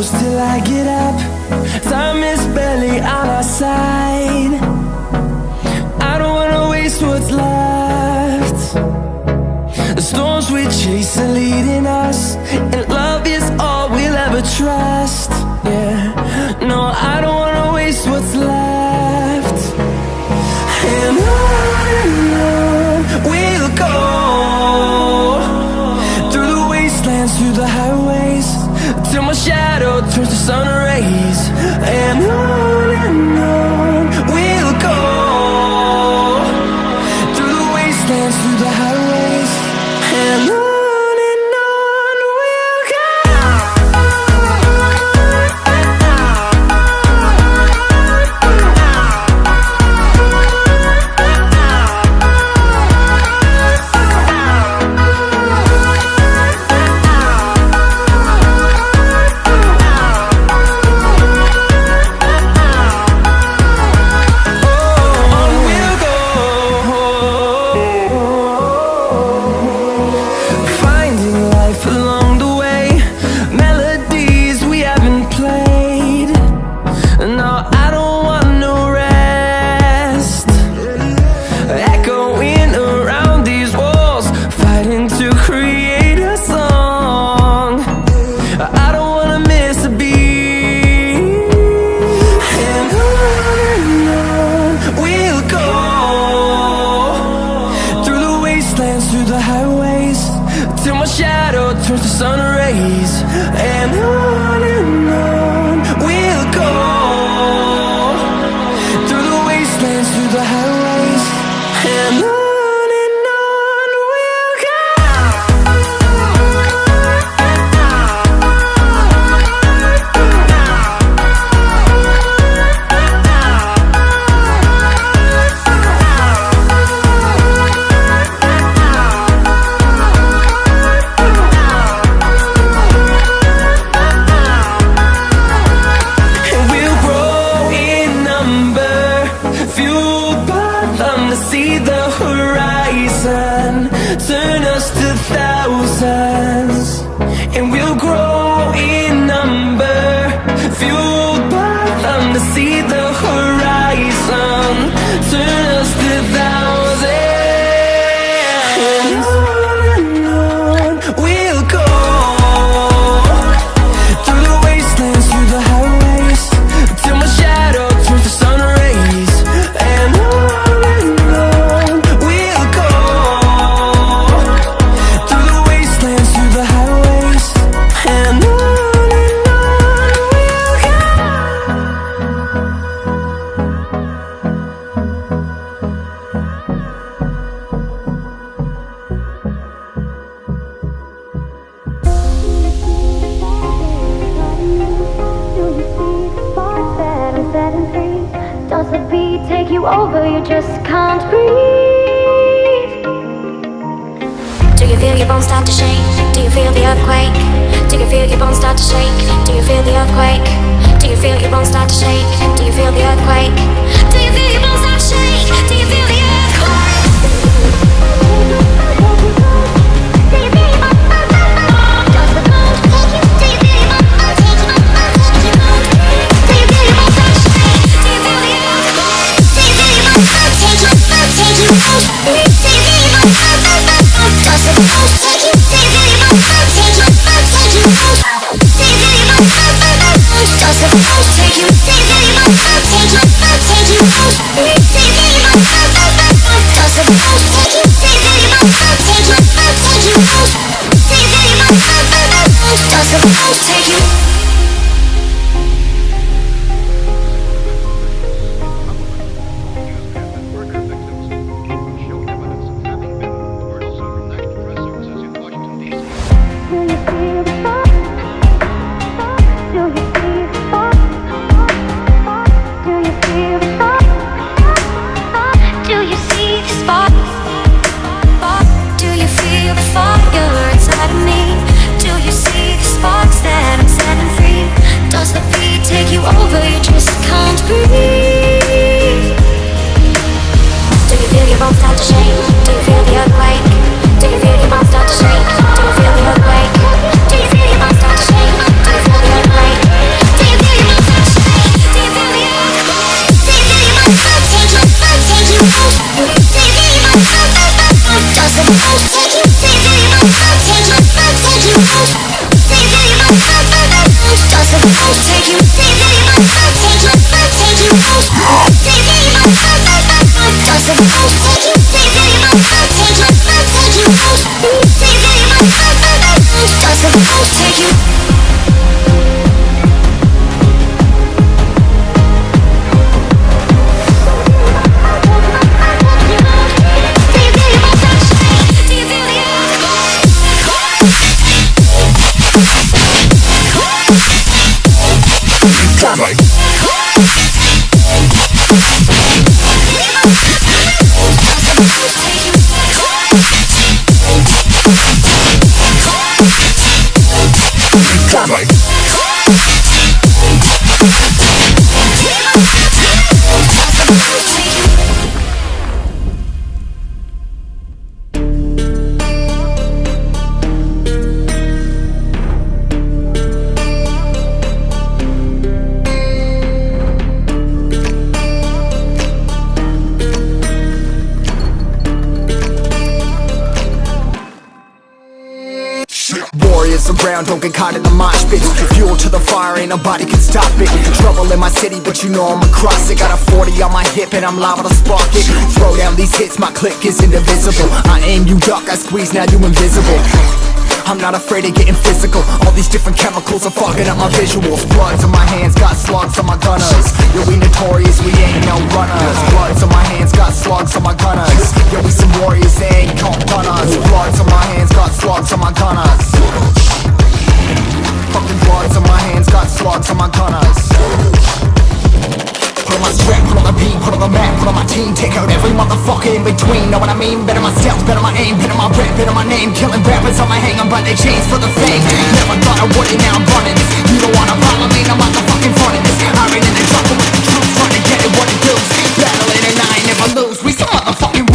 close till I get up. Time is barely on our side. I don't wanna waste what's left. The storms we chase are leading us, and love is all we'll ever trust. Yeah, no, I don't wanna waste what's left. And on we'll go, through the wastelands, through the highways, till my shadow turns to sun rays. And on we'll go, through the wastelands, through the highways, and on we'll go. Through the highways, till my shadow turns to sun rays. And on we'll go, through the wastelands, through the highways, and on we'll go. See the horizon, turn us to thousands, and we'll grow in number, fueled by them to see the horizon, turn us to thousands, and on we'll go, through the wastelands, through the highways, till my shadow turns to sun rays. And take you over, you just can't breathe. Do you feel your bones start to shake? Do you feel the earthquake? Do you feel your bones start to shake? Do you feel the earthquake? Do you feel your bones start to shake? Do you feel the earthquake? Do you feel your bones start to shake? Do you feel the earthquake? Do you feel your bones start to shake? Does the bones take you? Do you feel your bones start to shake? Do you feel your bones start to shake? Do you feel the earthquake? I'll take you out. Do you feel your bones Does the bones take you? Do you feel your bones I'll take you out. Do you feel your bones Does the bones take you? Do you feel your bones I'll take you out. Do you feel your bones Does the bones take you? Do you feel your bones I'll take you out. Do you feel your bones Does the bones take you? Over, you just can't breathe. Do you feel your bones start to shake? Do you feel the earthquake? Do you feel your bones start to shake? Do you feel the earthquake? Do you feel your bones start to shake? Do you feel the earthquake? this around, don't get caught in the mosh pit. Fuel to the fire, ain't nobody can stop it. Trouble in my city, but you know I'm across it. Got a 40 on my hip and I'm liable to spark it. Throw down these hits, my click is indivisible. I aim, you duck, I squeeze, now you invisible. I'm not afraid of getting physical. All these different chemicals are fogging up my visuals. Bloods on my hands, got slugs on my gunners. Yo, we notorious, we ain't no runners. Bloods on my hands, got slugs on my gunners. Yo, we some warriors, they ain't gon' run us. Bloods on my hands, got slugs on my gunners. Fucking bloods on my hands, got slugs on my gunners. Put on my strap, put on the beat, put on the map, put on my team. Take out every motherfucker in between, know what I mean? Better myself, better my aim, better my rap, better my name. Killing rappers on my hang, I'm by their chains for the fame. Never thought I would it, now I'm running this. You don't wanna follow me, I'm out the fucking front of this. I ran in the jungle with the truth, trying to get it what it does. Battling and I ain't never lose, we some motherfucking